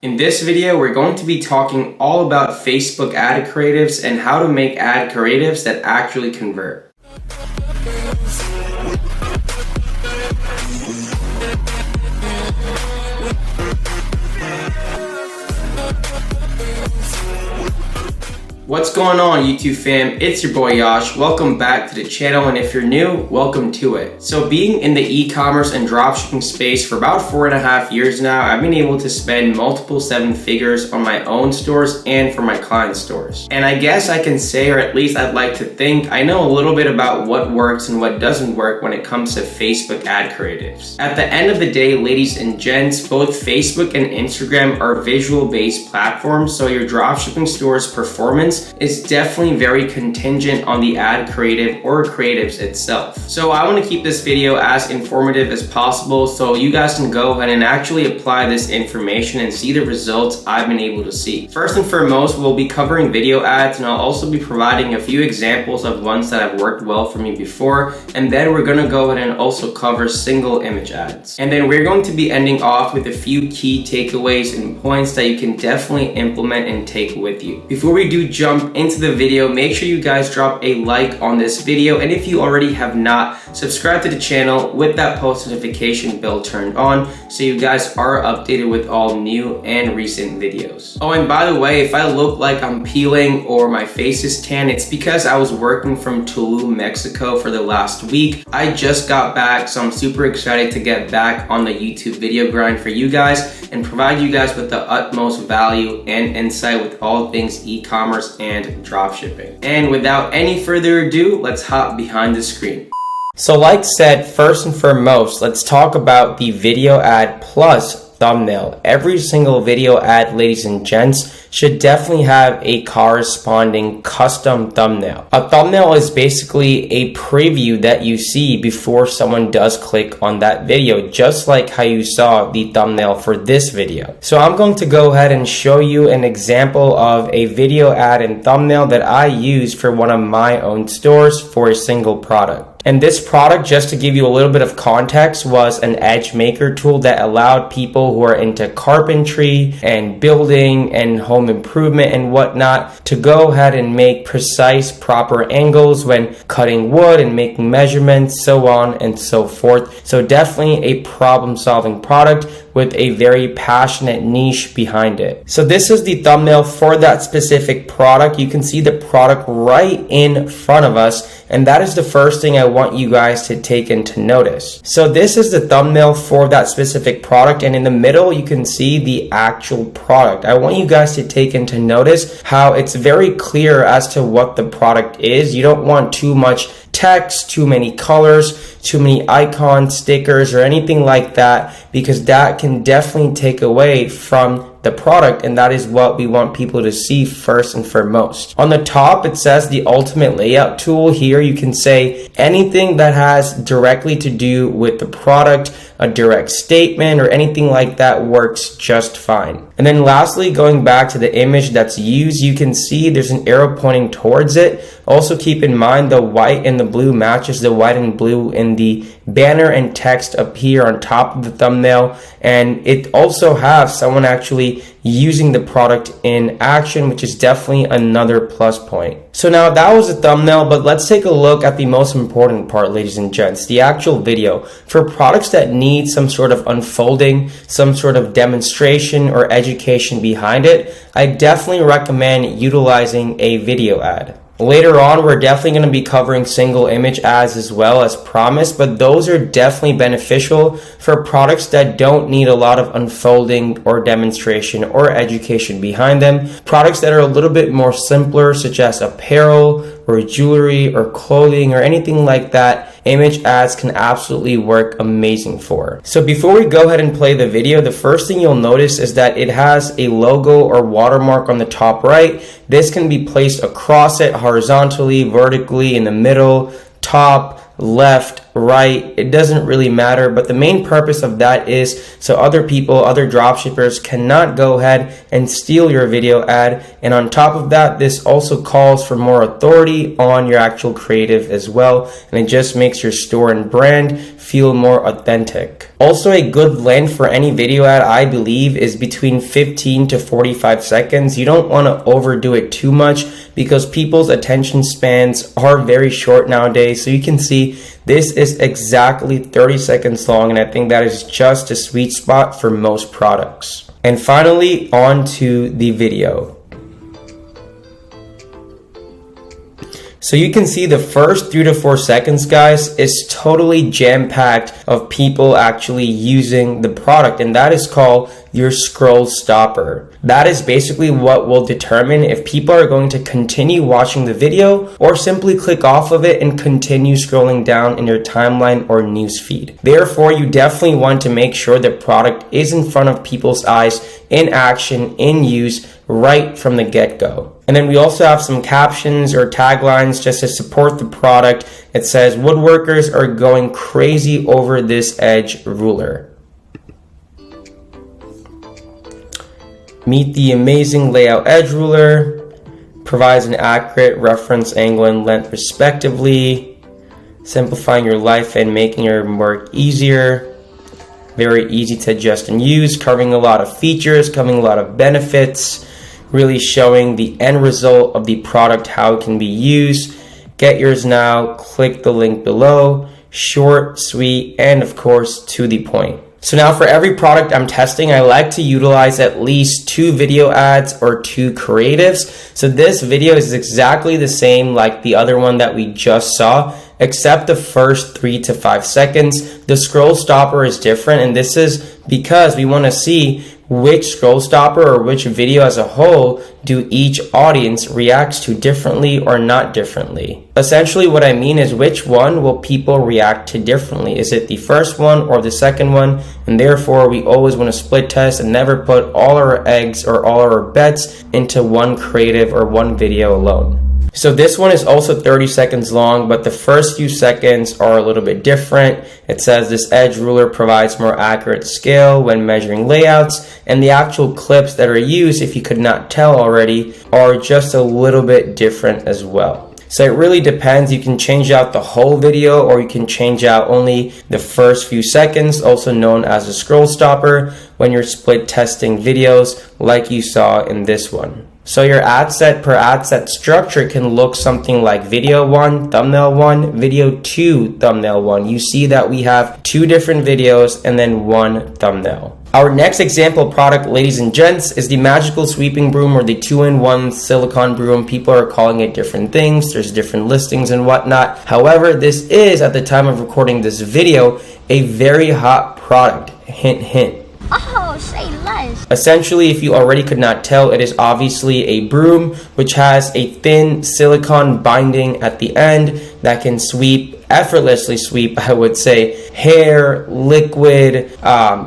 In this video, we're going to be talking all about Facebook ad creatives and how to make ad creatives that actually convert. What's going on, YouTube fam? It's your boy Yash. Welcome back to the channel, and if you're new, welcome to it. So being in the e-commerce and dropshipping space for about 4.5 years now, I've been able to spend multiple seven figures on my own stores and for my client stores. And I guess I can say, or at least I'd like to think, I know a little bit about what works and what doesn't work when it comes to Facebook ad creatives. At the end of the day, ladies and gents, both Facebook and Instagram are visual-based platforms, so your dropshipping store's performance is definitely very contingent on the ad creative or creatives itself. So I want to keep this video as informative as possible so you guys can go ahead and actually apply this information and see the results I've been able to see. First and foremost, we'll be covering video ads, and I'll also be providing a few examples of ones that have worked well for me before, and then we're going to go ahead and also cover single image ads. And then we're going to be ending off with a few key takeaways and points that you can definitely implement and take with you. Before we do jump into the video, make sure you guys drop a like on this video, and if you already have not, subscribe to the channel with that post notification bell turned on so you guys are updated with all new and recent videos. Oh, and by the way, if I look like I'm peeling or my face is tan, it's because I was working from Tulum, Mexico for the last week. I just got back, so I'm super excited to get back on the YouTube video grind for you guys and provide you guys with the utmost value and insight with all things e-commerce and dropshipping. And without any further ado, let's hop behind the screen. So like said, first and foremost, let's talk about the video ad plus thumbnail. Every single video ad, ladies and gents, should definitely have a corresponding custom thumbnail. A thumbnail is basically a preview that you see before someone does click on that video, just like how you saw the thumbnail for this video. So I'm going to go ahead and show you an example of a video ad and thumbnail that I used for one of my own stores for a single product. And this product, just to give you a little bit of context, was an edge maker tool that allowed people who are into carpentry and building and home improvement and whatnot to go ahead and make precise, proper angles when cutting wood and making measurements, so on and so forth. So definitely a problem-solving product with a very passionate niche behind it. So this is the thumbnail for that specific product. You can see the product right in front of us, and that is the first thing I want you guys to take into notice. So this is the thumbnail for that specific product, and in the middle you can see the actual product. I want you guys to take into notice how it's very clear as to what the product is. You don't want too much text, too many colors, too many icons, stickers, or anything like that, because that can definitely take away from the product, and that is what we want people to see first and foremost. On the top, it says the ultimate layout tool. Here you can say anything that has directly to do with the product, a direct statement, or anything like that works just fine. And then lastly, going back to the image that's used, you can see there's an arrow pointing towards it. Also keep in mind the white and the blue matches the white and blue in the banner and text up here on top of the thumbnail, and it also has someone actually using the product in action, which is definitely another plus point. So now that was a thumbnail, but let's take a look at the most important part, ladies and gents, the actual video. For products that need some sort of unfolding, some sort of demonstration or education behind it, I definitely recommend utilizing a video ad. Later on, we're definitely going to be covering single image ads as well, as promised, but those are definitely beneficial for products that don't need a lot of unfolding or demonstration or education behind them. Products that are a little bit more simpler, such as apparel or jewelry or clothing or anything like that, image ads can absolutely work amazing for. So before we go ahead and play the video, the first thing you'll notice is that it has a logo or watermark on the top right. This can be placed across it, horizontally, vertically, in the middle, top, left, right, it doesn't really matter, but the main purpose of that is so other people, other dropshippers cannot go ahead and steal your video ad. And on top of that, this also calls for more authority on your actual creative as well, and it just makes your store and brand feel more authentic. Also, a good length for any video ad, I believe, is between 15 to 45 seconds. You don't want to overdo it too much because people's attention spans are very short nowadays. So you can see this is exactly 30 seconds long, and I think that is just a sweet spot for most products. And finally, on to the video. So you can see the first 3 to 4 seconds, guys, is totally jam-packed of people actually using the product, and that is called your scroll stopper. That is basically what will determine if people are going to continue watching the video or simply click off of it and continue scrolling down in your timeline or newsfeed. Therefore, you definitely want to make sure the product is in front of people's eyes, in action, in use, right from the get-go. And then we also have some captions or taglines just to support the product. It says, woodworkers are going crazy over this edge ruler. Meet the amazing layout edge ruler. Provides an accurate reference angle and length respectively. Simplifying your life and making your work easier. Very easy to adjust and use. Covering a lot of features, covering a lot of benefits. Really showing the end result of the product, how it can be used. Get yours now. Click the link below. Short, sweet, and of course, to the point. So now for every product I'm testing, I like to utilize at least 2 video ads or 2 creatives. So this video is exactly the same like the other one that we just saw, except the first 3 to 5 seconds. The scroll stopper is different, and this is because we want to see which scroll stopper or which video as a whole do each audience reacts to differently or not differently. Essentially what I mean is which one will people react to differently? Is it the first one or the second one? And therefore we always want to split test and never put all our eggs or all our bets into one creative or one video alone. So this one is also 30 seconds long, but the first few seconds are a little bit different. It says this edge ruler provides more accurate scale when measuring layouts, and the actual clips that are used, if you could not tell already, are just a little bit different as well. So it really depends. You can change out the whole video or you can change out only the first few seconds, also known as a scroll stopper, when you're split testing videos like you saw in this one. So your ad set per ad set structure can look something like video 1, thumbnail 1, video 2, thumbnail 1. You see that we have 2 different videos and then 1 thumbnail. Our next example product, ladies and gents, is the magical sweeping broom or the 2-in-1 silicone broom. People are calling it different things. There's different listings and whatnot. However, this is, at the time of recording this video, a very hot product. Hint, hint. Oh, say less. Essentially, if you already could not tell, it is obviously a broom which has a thin silicone binding at the end that can effortlessly sweep, I would say, hair, liquid,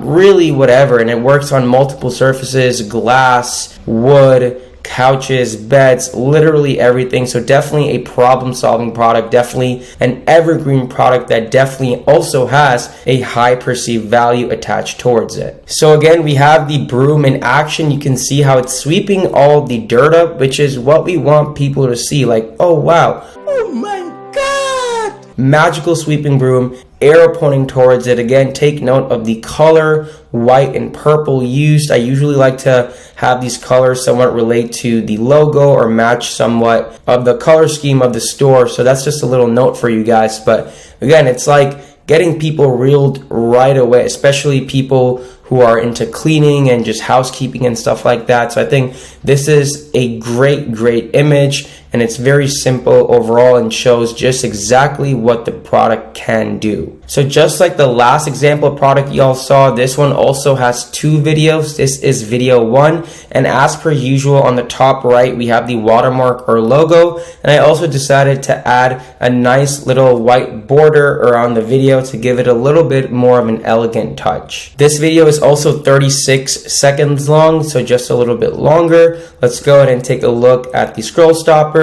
really whatever. And it works on multiple surfaces, glass, wood, couches, beds, literally everything. So definitely a problem-solving product, definitely an evergreen product that definitely also has a high perceived value attached towards it. So again, we have the broom in action. You can see how it's sweeping all the dirt up, which is what we want people to see. Like, oh wow, oh my god, magical sweeping broom, arrow pointing towards it. Again, take note of the color, white and purple used. I usually like to have these colors somewhat relate to the logo or match somewhat of the color scheme of the store. So that's just a little note for you guys. But again, it's like getting people reeled right away, especially people who are into cleaning and just housekeeping and stuff like that. So I think this is a great image, and it's very simple overall and shows just exactly what the product can do. So just like the last example product y'all saw, this one also has 2 videos. This is video 1, and as per usual on the top right we have the watermark or logo, and I also decided to add a nice little white border around the video to give it a little bit more of an elegant touch. This video is also 36 seconds long, so just a little bit longer. Let's go ahead and take a look at the scroll stopper.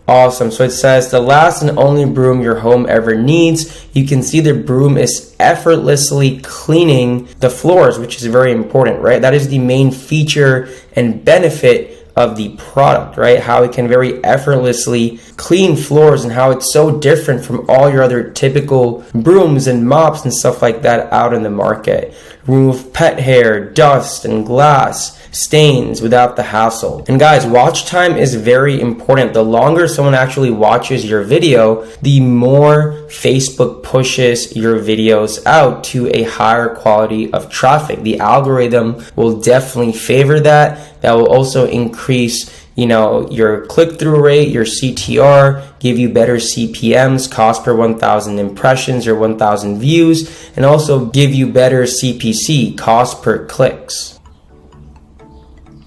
Awesome. So it says the last and only broom your home ever needs. You can see the broom is effortlessly cleaning the floors, which is very important, right? That is the main feature and benefit of the product, right? How it can very effortlessly clean floors and how it's so different from all your other typical brooms and mops and stuff like that out in the market. Remove pet hair, dust, and glass stains without the hassle. And guys, watch time is very important. The longer someone actually watches your video, the more Facebook pushes your videos out to a higher quality of traffic. The algorithm will definitely favor that. That will also increase your click-through rate, your CTR, give you better CPMs, cost per 1,000 impressions or 1,000 views, and also give you better CPC, cost per clicks.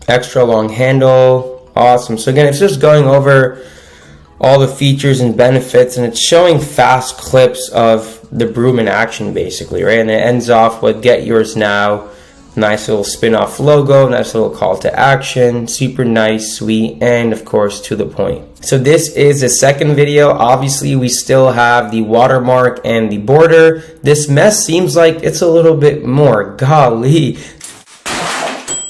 Extra long handle, awesome. So again, it's just going over all the features and benefits, and it's showing fast clips of the broom in action basically, right? And it ends off with get yours now. Nice little spin-off logo, nice little call to action, super nice, sweet, and of course to the point. So this is the second video. Obviously we still have the watermark and the border. This mess seems like it's a little bit more. Golly,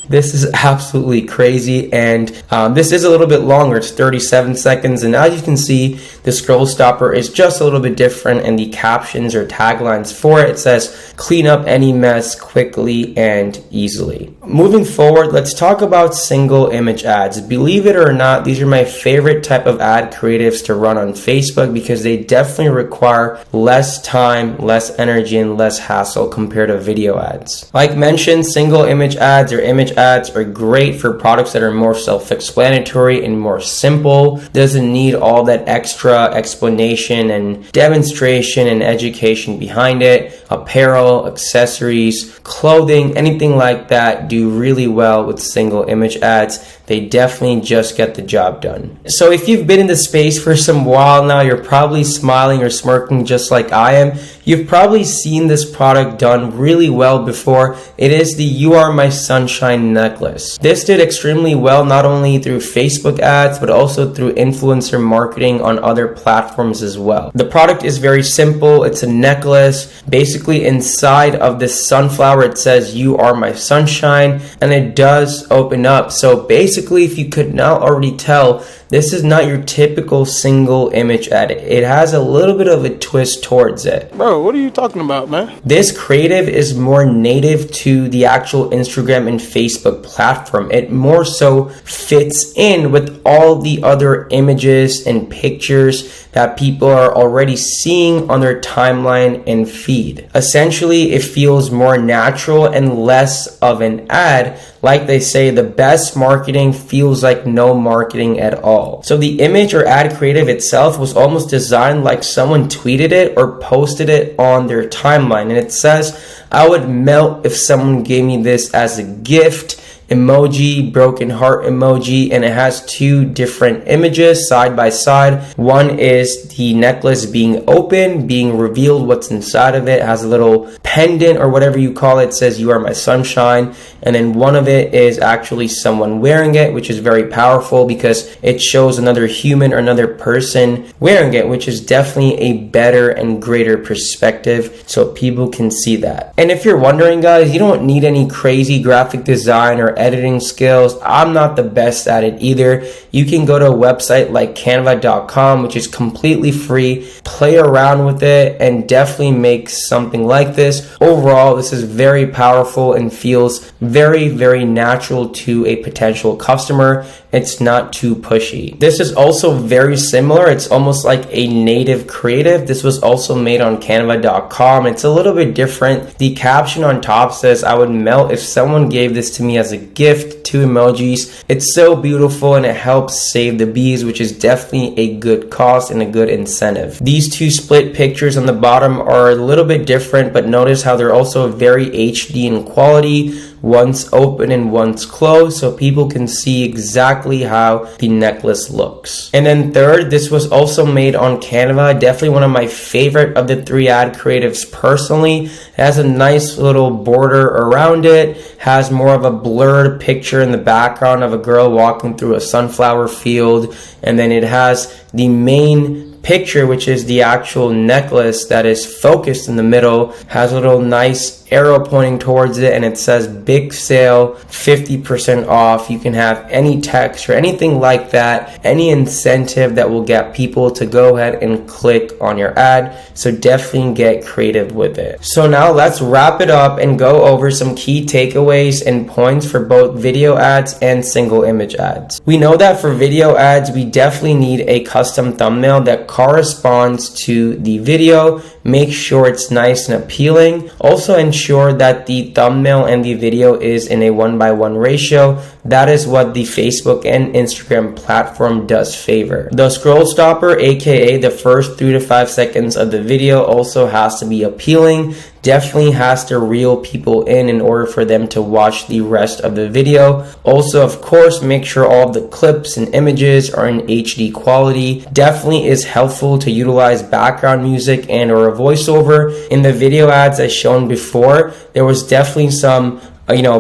this is absolutely crazy, and this is a little bit longer. It's 37 seconds, and as you can see, the scroll stopper is just a little bit different, and the captions or taglines for it says, clean up any mess quickly and easily. Moving forward, let's talk about single image ads. Believe it or not, these are my favorite type of ad creatives to run on Facebook because they definitely require less time, less energy, and less hassle compared to video ads. Like mentioned, single image ads or image ads are great for products that are more self-explanatory and more simple. Doesn't need all that extra explanation and demonstration and education behind it. Apparel, accessories, clothing, anything like that do really well with single image ads. They definitely just get the job done. So if you've been in the space for some while now, you're probably smiling or smirking just like I am. You've probably seen this product done really well before. It is the You Are My Sunshine necklace. This did extremely well not only through Facebook ads, but also through influencer marketing on other platforms as well. The product is very simple. It's a necklace. Basically inside of this sunflower, it says You Are My Sunshine, and it does open up. So basically, if you could not already tell, this is not your typical single image ad. It has a little bit of a twist towards it. Bro, what are you talking about, man? This creative is more native to the actual Instagram and Facebook platform. It more so fits in with all the other images and pictures that people are already seeing on their timeline and feed. Essentially, it feels more natural and less of an ad. Like they say, the best marketing feels like no marketing at all. So the image or ad creative itself was almost designed like someone tweeted it or posted it on their timeline. And it says, I would melt if someone gave me this as a gift. Emoji, broken heart emoji, and it has two different images side by side. One is the necklace being open, being revealed what's inside of it. It has a little pendant or whatever you call it. It says You Are My Sunshine, and then one of it is actually someone wearing it, which is very powerful because it shows another human or another person wearing it, which is definitely a better and greater perspective so people can see that. And if you're wondering, guys, you don't need any crazy graphic design or editing skills. I'm not the best at it either. You can go to a website like canva.com, which is completely free, play around with it, and definitely make something like this. Overall, this is very powerful and feels very, very natural to a potential customer. It's not too pushy. This is also very similar. It's almost like a native creative. This was also made on canva.com. It's a little bit different. The caption on top says, I would melt if someone gave this to me as a gift, 2 emojis. It's so beautiful and it helps save the bees, which is definitely a good cost and a good incentive. These two split pictures on the bottom are a little bit different, but notice how they're also very HD in quality. One's open and one's closed, so people can see exactly how the necklace looks. And then third, this was also made on Canva. Definitely one of my favorite of the 3 ad creatives personally. It has a nice little border around it, has more of a blurred picture in the background of a girl walking through a sunflower field, and then it has the main picture, which is the actual necklace that is focused in the middle, has a little nice arrow pointing towards it and it says big sale, 50% off. You can have any text or anything like that, any incentive that will get people to go ahead and click on your ad. So definitely get creative with it. So now let's wrap it up and go over some key takeaways and points for both video ads and single image ads. We know that for video ads, we definitely need a custom thumbnail that corresponds to the video. Make sure it's nice and appealing. Also ensure that the thumbnail and the video is in a 1:1 ratio. That is what the Facebook and Instagram platform does favor. The scroll stopper, aka the first 3 to 5 seconds of the video, also has to be appealing. Definitely has to reel people in order for them to watch the rest of the video. Also, of course, make sure all of the clips and images are in HD quality. Definitely is helpful to utilize background music and or a voiceover. In the video ads as shown before, there was definitely some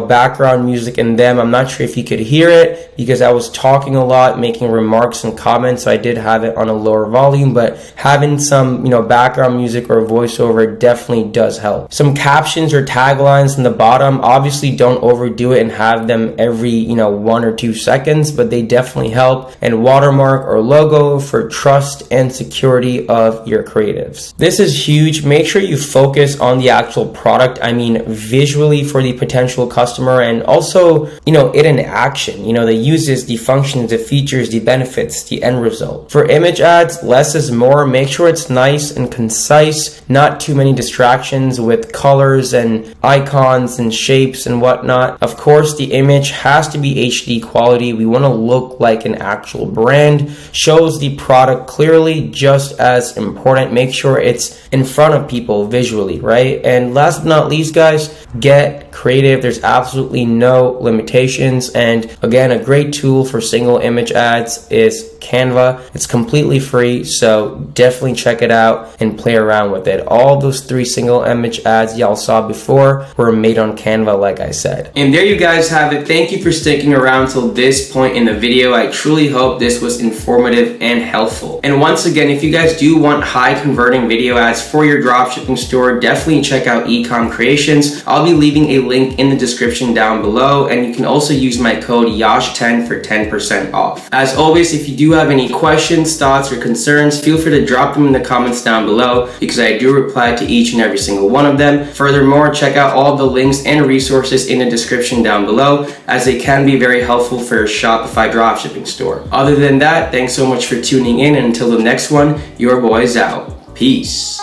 background music in them. I'm not sure if you could hear it because I was talking a lot, making remarks and comments, so I did have it on a lower volume, but having some, background music or voiceover definitely does help. Some captions or taglines in the bottom, obviously don't overdo it and have them every, 1 or 2 seconds, but they definitely help. And watermark or logo for trust and security of your creatives. This is huge. Make sure you focus on the actual product. I mean, visually for the potential customer, and also it in action, the uses, the functions, the features, the benefits, the end result. For image ads, less is more. Make sure it's nice and concise, not too many distractions with colors and icons and shapes and whatnot. Of course, the image has to be HD quality. We want to look like an actual brand, shows the product clearly, just as important. Make sure it's in front of people visually, right? And last but not least, guys, get creative. There's absolutely no limitations. And again, a great tool for single image ads is Canva. It's completely free, so definitely check it out and play around with it. All those 3 single image ads y'all saw before were made on Canva, like I said. And there you guys have it. Thank you for sticking around till this point in the video. I truly hope this was informative and helpful. And once again, if you guys do want high converting video ads for your dropshipping store, definitely check out Ecom Creations. I'll be leaving a link in the description down below, and you can also use my code YASH10 for 10% off. As always, if you do have any questions, thoughts, or concerns, feel free to drop them in the comments down below because I do reply to each and every single one of them. Furthermore, check out all the links and resources in the description down below, as they can be very helpful for your Shopify dropshipping store. Other than that, thanks so much for tuning in, and until the next one, your boy's out. Peace.